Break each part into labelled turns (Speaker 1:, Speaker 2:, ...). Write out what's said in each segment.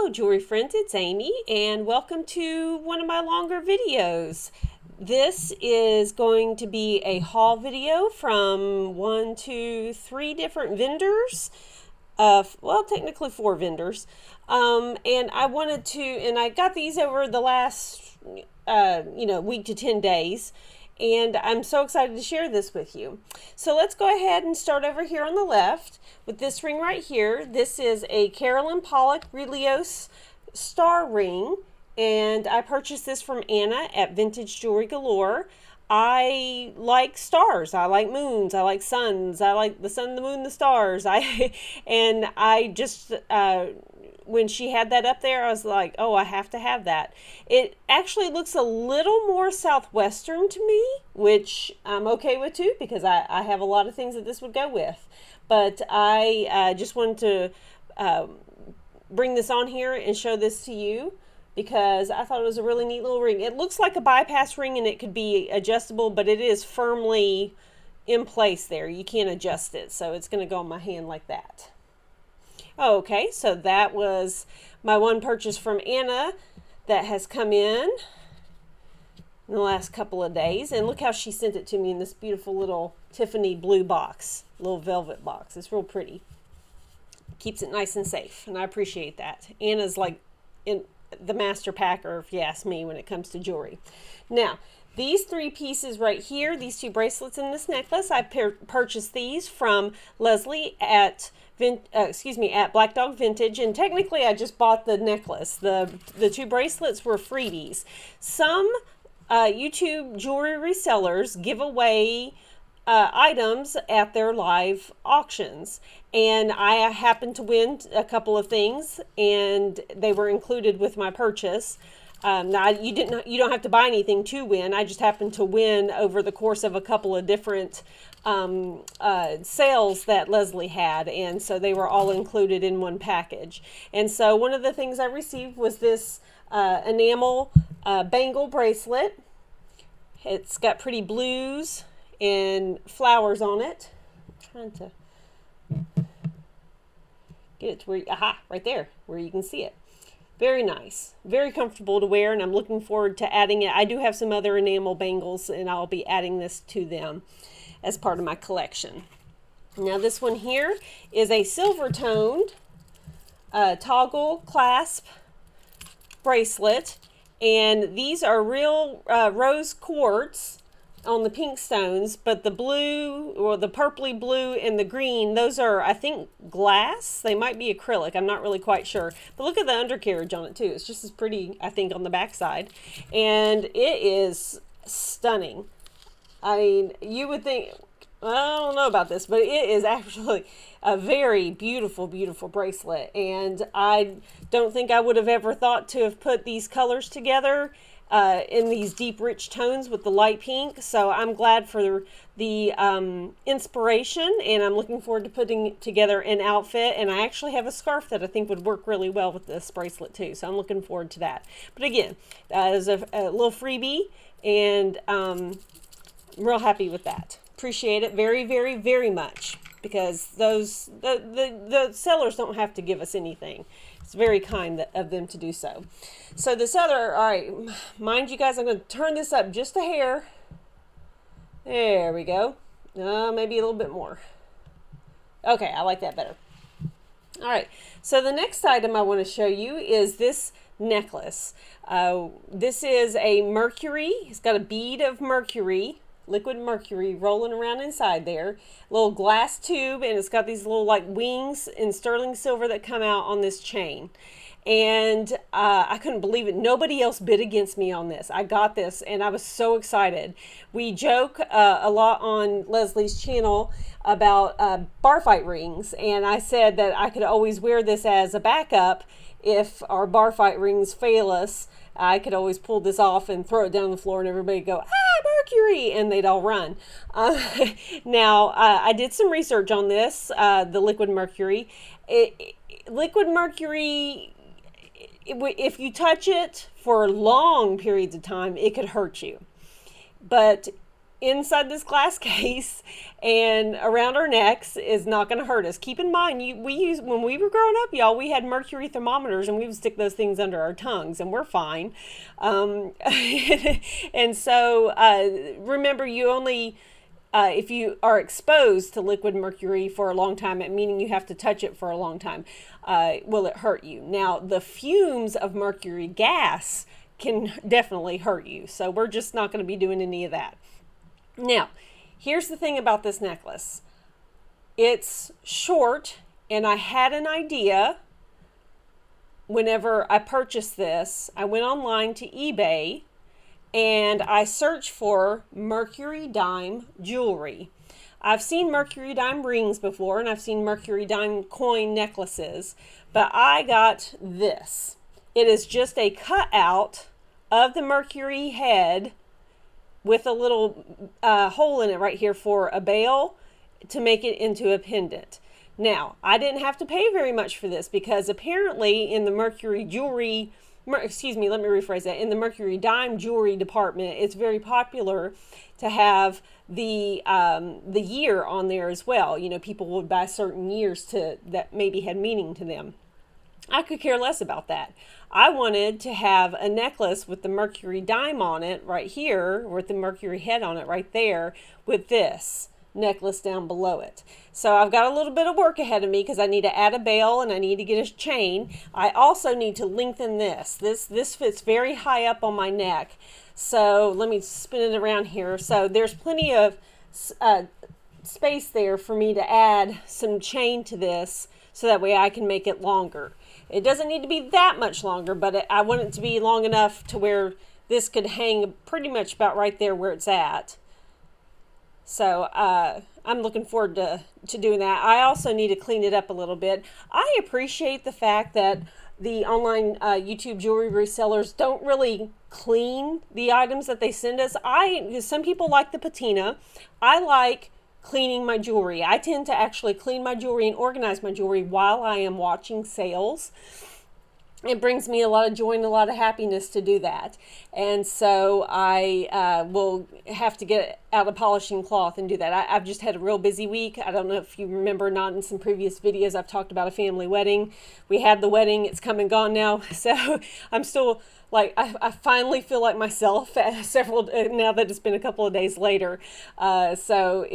Speaker 1: Hello jewelry friends, it's Amy and welcome to one of my longer videos. This is going to be a haul video from 3 different vendors. Well, technically 4 vendors. And I got these over the last, week to 10 days. And I'm so excited to share this with you. So let's go ahead and start over here on the left with this ring right here. This is a Carolyn Pollock Relios star ring, and I purchased this from Anna at Vintage Jewelry Galore. I like stars, I like moons, I like suns, I like the sun, the moon, the stars. When she had that up there, I was like, oh, I have to have that. It actually looks a little more southwestern to me, which I'm okay with too, because I have a lot of things that this would go with. But I just wanted to bring this on here and show this to you, because I thought it was a really neat little ring. It looks like a bypass ring and it could be adjustable, but it is firmly in place there. You can't adjust it, so it's going to go on my hand like that. Okay, so that was my one purchase from Anna that has come in the last couple of days. And look how she sent it to me in this beautiful little Tiffany blue box, little velvet box. It's real pretty. Keeps it nice and safe, and I appreciate that. Anna's like the master packer, if you ask me, when it comes to jewelry. Now, these 3 pieces right here, these 2 bracelets and this necklace, I purchased these from Leslie at Black Dog Vintage, and technically I just bought the necklace. The 2 bracelets were freebies. Some YouTube jewelry resellers give away items at their live auctions, and I happened to win a couple of things, and they were included with my purchase. Now you don't have to buy anything to win. I just happened to win over the course of a couple of different sales that Leslie had, and so they were all included in one package. And so one of the things I received was this enamel bangle bracelet. It's got pretty blues and flowers on it. I'm trying to get it to where, right there, where you can see it. Very nice, very comfortable to wear, and I'm looking forward to adding it. I do have some other enamel bangles, and I'll be adding this to them as part of my collection. Now this one here is a silver toned toggle clasp bracelet, and these are real rose quartz on the pink stones, but the blue, or the purpley blue, and the green, those are, I think, glass. They might be acrylic. I'm not really quite sure. But look at the undercarriage on it too. It's just as pretty, I think, on the backside. And it is stunning. I mean, you would think, I don't know about this, but it is actually a very beautiful, beautiful bracelet. And I don't think I would have ever thought to have put these colors together in these deep, rich tones with the light pink. So I'm glad for the inspiration, and I'm looking forward to putting together an outfit. And I actually have a scarf that I think would work really well with this bracelet too. So I'm looking forward to that. But again, there's a little freebie, and I'm real happy with that. Appreciate it very, very, very much, because the sellers don't have to give us anything. It's very kind of them to do so. So this other, all right, mind you guys, I'm going to turn this up just a hair. There we go. Maybe a little bit more. Okay, I like that better. All right, so the next item I want to show you is this necklace. This is a mercury. It's got a bead of mercury, liquid mercury, rolling around inside there. Little glass tube, and it's got these little like wings in sterling silver that come out on this chain. And I couldn't believe it. Nobody else bid against me on this. I got this, and I was so excited. We joke a lot on Leslie's channel about bar fight rings, and I said that I could always wear this as a backup if our bar fight rings fail us. I could always pull this off and throw it down on the floor, and everybody go, mercury, and they'd all run. Now, I did some research on this, the liquid mercury. Liquid mercury, if you touch it for long periods of time, it could hurt you. But inside this glass case and around our necks is not going to hurt us. Keep in mind, when we were growing up, y'all, we had mercury thermometers and we would stick those things under our tongues and we're fine. And so remember, you only if you are exposed to liquid mercury for a long time, meaning you have to touch it for a long time, will it hurt you? Now, the fumes of mercury gas can definitely hurt you. So we're just not going to be doing any of that. Now, here's the thing about this necklace. It's short, and I had an idea whenever I purchased this. I went online to eBay, and I searched for mercury dime jewelry. I've seen mercury dime rings before, and I've seen mercury dime coin necklaces, but I got this. It is just a cutout of the mercury head with a little hole in it right here for a bail to make it into a pendant. Now, I didn't have to pay very much for this because apparently in the mercury jewelry, excuse me, let me rephrase that. In the mercury dime jewelry department, it's very popular to have the year on there as well. You know, people would buy certain years that maybe had meaning to them. I could care less about that. I wanted to have a necklace with the mercury dime on it right here, with the mercury head on it right there, with this necklace down below it. So I've got a little bit of work ahead of me because I need to add a bail and I need to get a chain. I also need to lengthen this. This fits very high up on my neck. So let me spin it around here. So there's plenty of space there for me to add some chain to this so that way I can make it longer. It doesn't need to be that much longer, but I want it to be long enough to where this could hang pretty much about right there where it's at. So I'm looking forward to doing that. I also need to clean it up a little bit. I appreciate the fact that the online YouTube jewelry resellers don't really clean the items that they send us. Some people like the patina. I like cleaning my jewelry. I tend to actually clean my jewelry and organize my jewelry while I am watching sales. It brings me a lot of joy and a lot of happiness to do that. And so I will have to get out a polishing cloth and do that. I've just had a real busy week. I don't know if you remember, not in some previous videos, I've talked about a family wedding. We had the wedding. It's come and gone now. So I'm still like, I finally feel like myself now that it's been a couple of days later. I feel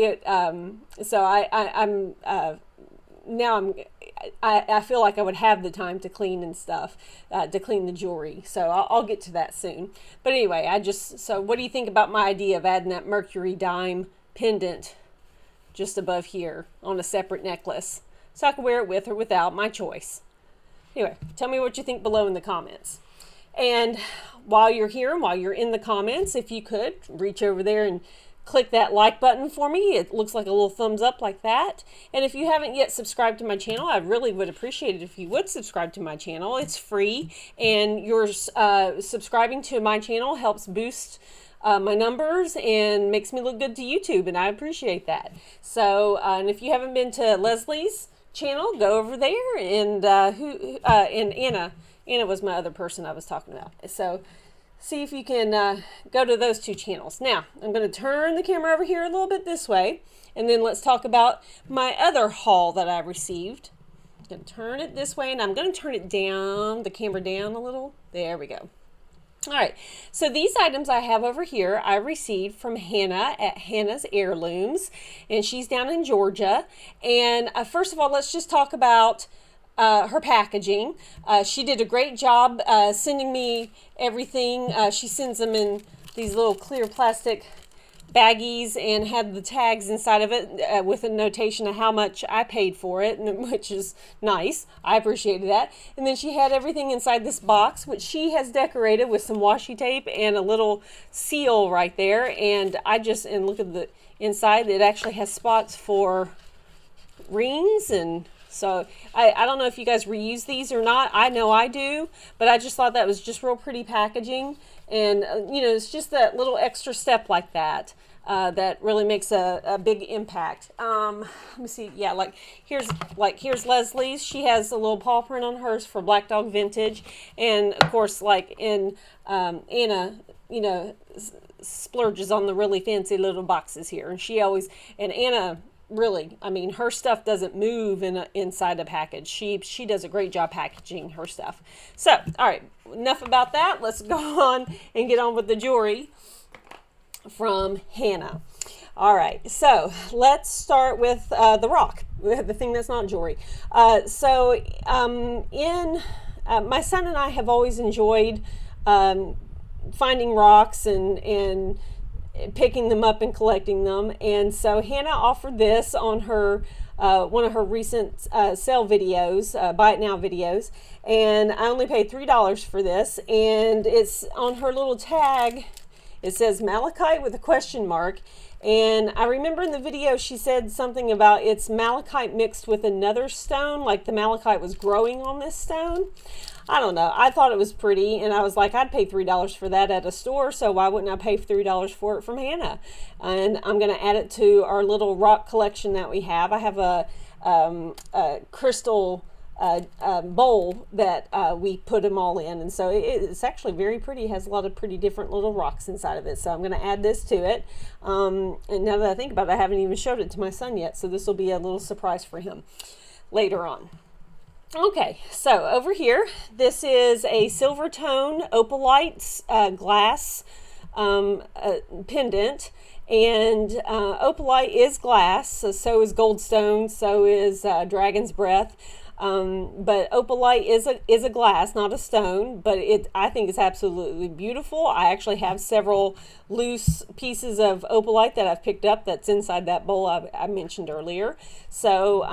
Speaker 1: like I would have the time to clean and stuff, to clean the jewelry. So I'll get to that soon. But anyway, so what do you think about my idea of adding that mercury dime pendant just above here on a separate necklace? So I can wear it with or without, my choice. Anyway, tell me what you think below in the comments. And while you're here and while you're in the comments, if you could reach over there and click that like button for me. It looks like a little thumbs up like that. And if you haven't yet subscribed to my channel, I really would appreciate it if you would subscribe to my channel. It's free, and your subscribing to my channel helps boost my numbers and makes me look good to YouTube, and I appreciate that. So, and if you haven't been to Leslie's channel, go over there, and and Anna was my other person I was talking about. So see if you can go to those two channels. Now, I'm going to turn the camera over here a little bit this way, and then let's talk about my other haul that I received. I'm going to turn it this way, and I'm going to turn it down, the camera down a little. There we go. All right, so these items I have over here, I received from Hannah at Hannah's Heirlooms, and she's down in Georgia. And first of all, let's just talk about her packaging. She did a great job sending me everything. She sends them in these little clear plastic baggies and had the tags inside of it with a notation of how much I paid for it, which is nice. I appreciated that. And then she had everything inside this box, which she has decorated with some washi tape and a little seal right there. And look at the inside. It actually has spots for rings, and so I don't know if you guys reuse these or not. I know I do, but I just thought that was just real pretty packaging. And, it's just that little extra step like that that really makes a big impact. Let me see. Yeah, here's Leslie's. She has a little paw print on hers for Black Dog Vintage. And, of course, like in Anna, splurges on the really fancy little boxes here. And and Anna, really, I mean, her stuff doesn't move inside a package. She does a great job packaging her stuff. So, all right, enough about that. Let's go on and get on with the jewelry from Hannah. All right, so let's start with the rock, the thing that's not jewelry. My son and I have always enjoyed finding rocks and picking them up and collecting them. And so Hannah offered this on her one of her recent sale videos, Buy It Now videos. And I only paid $3 for this. And it's on her little tag. It says malachite with a question mark. And I remember in the video she said something about it's malachite mixed with another stone, like the malachite was growing on this stone. I don't know. I thought it was pretty, and I was like, I'd pay $3 for that at a store, so why wouldn't I pay $3 for it from Hannah? And I'm going to add it to our little rock collection that we have. I have a crystal bowl that we put them all in, and so it's actually very pretty. It has a lot of pretty different little rocks inside of it, so I'm going to add this to it. And now that I think about it, I haven't even showed it to my son yet, so this will be a little surprise for him later on. Okay, so over here, this is a Silvertone opalite glass pendant. And opalite is glass, so is goldstone, so is dragon's breath. But opalite is a glass, not a stone, but I think it's absolutely beautiful. I actually have several loose pieces of opalite that I've picked up that's inside that bowl I mentioned earlier. So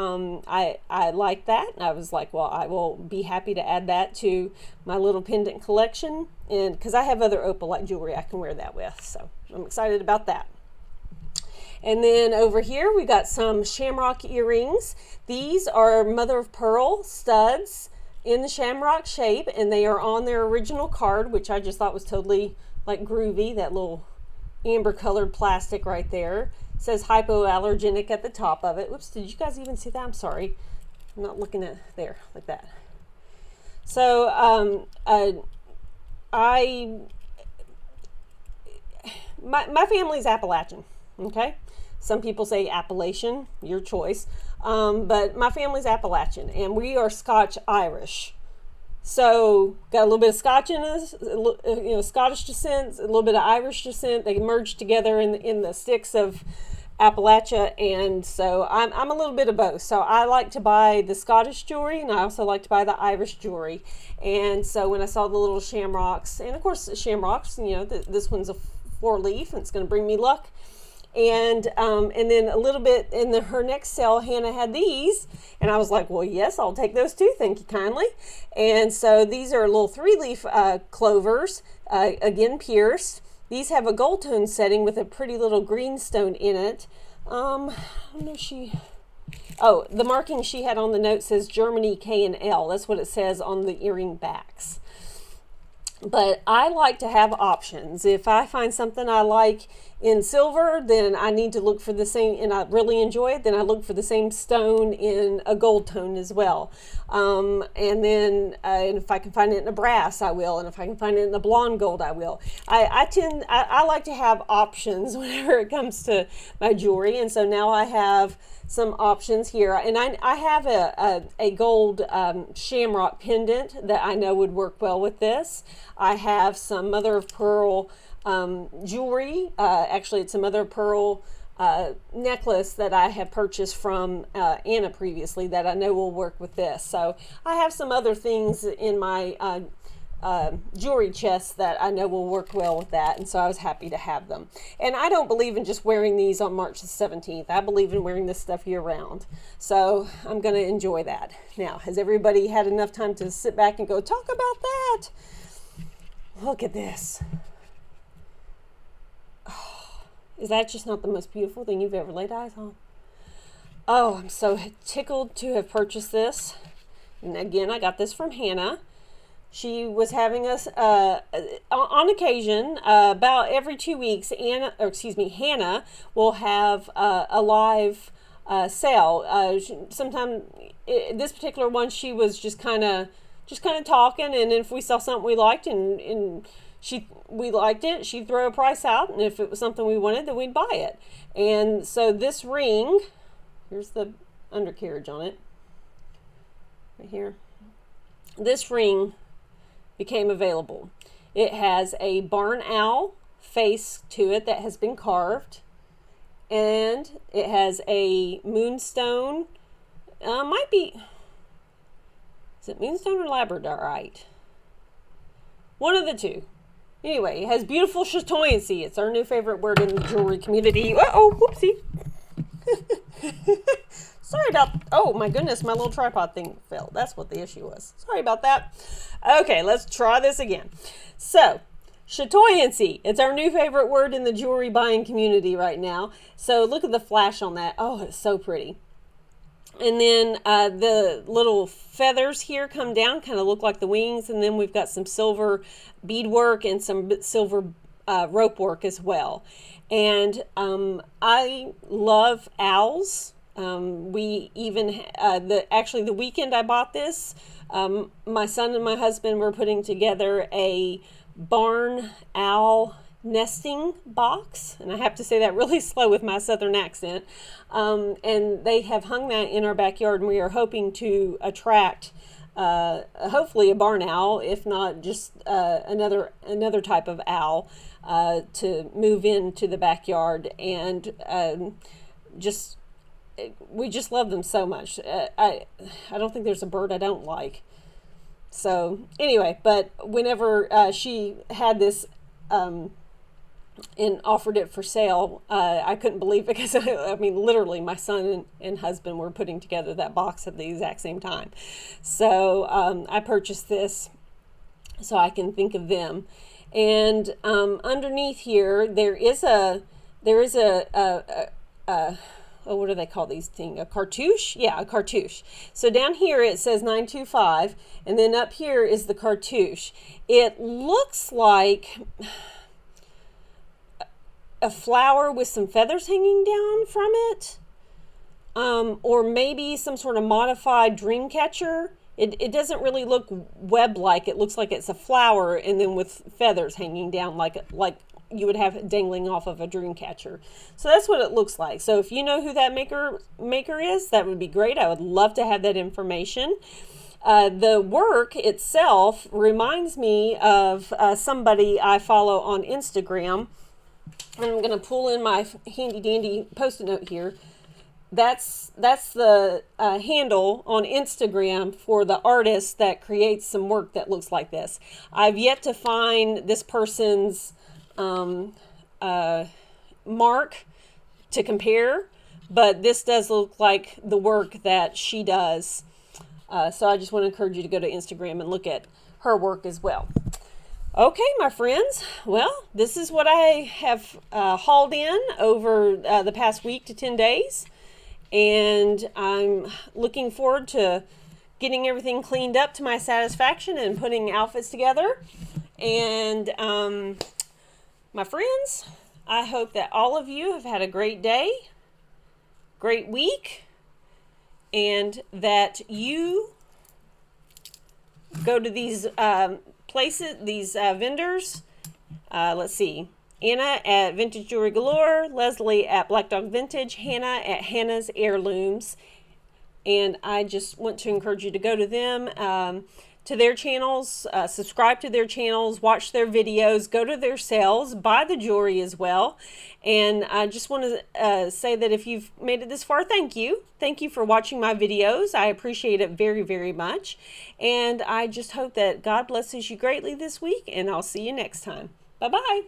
Speaker 1: I like that. I was like, well, I will be happy to add that to my little pendant collection, and because I have other opalite jewelry I can wear that with. So I'm excited about that. And then over here we got some shamrock earrings. These are mother of pearl studs in the shamrock shape, and they are on their original card, which I just thought was totally like groovy. That little amber colored plastic right there. It says hypoallergenic at the top of it. Whoops, did you guys even see that? I'm sorry. I'm not looking at there like that. So my family's Appalachian, okay? Some people say Appalachian, your choice. But my family's Appalachian, and we are Scotch-Irish. So got a little bit of Scotch in us, Scottish descent, a little bit of Irish descent. They merged together in the sticks of Appalachia, and so I'm a little bit of both. So I like to buy the Scottish jewelry, and I also like to buy the Irish jewelry. And so when I saw the little shamrocks, and of course the shamrocks, this one's a 4-leaf, and it's going to bring me luck. And then a little bit in her next sale, Hannah had these, and I was like, well, yes, I'll take those too, thank you kindly. And so these are little 3-leaf clovers, again pierced. These have a gold tone setting with a pretty little green stone in it. I don't know the marking she had on the note says Germany K and L. That's what it says on the earring backs. But I like to have options. If I find something I like in silver, then I need to look for the same, and I really enjoy it, then I look for the same stone in a gold tone as well. And then and if I can find it in a brass, I will. And if I can find it in a blonde gold, I will. I like to have options whenever it comes to my jewelry. And so now I have some options here, and I have a gold shamrock pendant that I know would work well with this. I have some mother of pearl jewelry. Actually, it's a mother of pearl necklace that I have purchased from Anna previously that I know will work with this. So I have some other things in my jewelry chest that I know will work well with that, and so I was happy to have them. And I don't believe in just wearing these on March the 17th. I believe in wearing this stuff year round, so I'm going to enjoy that. Now, has everybody had enough time to sit back and go, talk about that? Look at this. Oh, is that just not the most beautiful thing you've ever laid eyes on? Oh, I'm so tickled to have purchased this. And again, I got this from Hannah. She was having us, on occasion, about every 2 weeks, Hannah will have a live sale. Sometime, this particular one, she was just kind of talking, and if we saw something we liked, and we liked it. She'd throw a price out, and if it was something we wanted, then we'd buy it. And so this ring, here's the undercarriage on it, right here. This ring became available. It has a barn owl face to it that has been carved, and it has a moonstone. Might be, is it moonstone or labradorite? One of the two. Anyway, it has beautiful chatoyancy. It's our new favorite word in the jewelry community. Uh-oh, whoopsie. Sorry about, oh my goodness, my little tripod thing fell. That's what the issue was. Sorry about that. Okay, let's try this again. So, chatoyancy. It's our new favorite word in the jewelry buying community right now. So look at the flash on that. Oh, it's so pretty. And then the little feathers here come down, kind of look like the wings. And then we've got some silver beadwork and some silver rope work as well. And I love owls. We even, actually the weekend I bought this, my son and my husband were putting together a barn owl nesting box, and I have to say that really slow with my southern accent, and they have hung that in our backyard, and we are hoping to attract hopefully a barn owl, if not just another type of owl, to move into the backyard. And we just love them so much. I don't think there's a bird I don't like. So anyway, but whenever she had this and offered it for sale, I couldn't believe it, because I mean, literally my son and husband were putting together that box at the exact same time. So I purchased this so I can think of them. And underneath here there is a oh, what do they call these things? A cartouche? Yeah, a cartouche. So down here it says 925, and then up here is the cartouche. It looks like a flower with some feathers hanging down from it, or maybe some sort of modified dream catcher. It doesn't really look web-like. It looks like it's a flower and then with feathers hanging down like you would have dangling off of a dream catcher. So that's what it looks like. So if you know who that maker is, that would be great. I would love to have that information. The work itself reminds me of somebody I follow on Instagram. And I'm going to pull in my handy dandy Post-it note here. That's the handle on Instagram for the artist that creates some work that looks like this. I've yet to find this person's mark to compare, but this does look like the work that she does. So I just want to encourage you to go to Instagram and look at her work as well. Okay, my friends, well, this is what I have hauled in over the past week to 10 days. And I'm looking forward to getting everything cleaned up to my satisfaction and putting outfits together. And my friends, I hope that all of you have had a great day, great week, and that you go to these places, these vendors. Let's see. Anna at Vintage Jewelry Galore, Leslie at Black Dog Vintage, Hannah at Hannah's Heirlooms. And I just want to encourage you to go to them, to their channels, subscribe to their channels, watch their videos, go to their sales, buy the jewelry as well. And I just want to say that if you've made it this far, thank you. Thank you for watching my videos. I appreciate it very, very much. And I just hope that God blesses you greatly this week, and I'll see you next time. Bye-bye.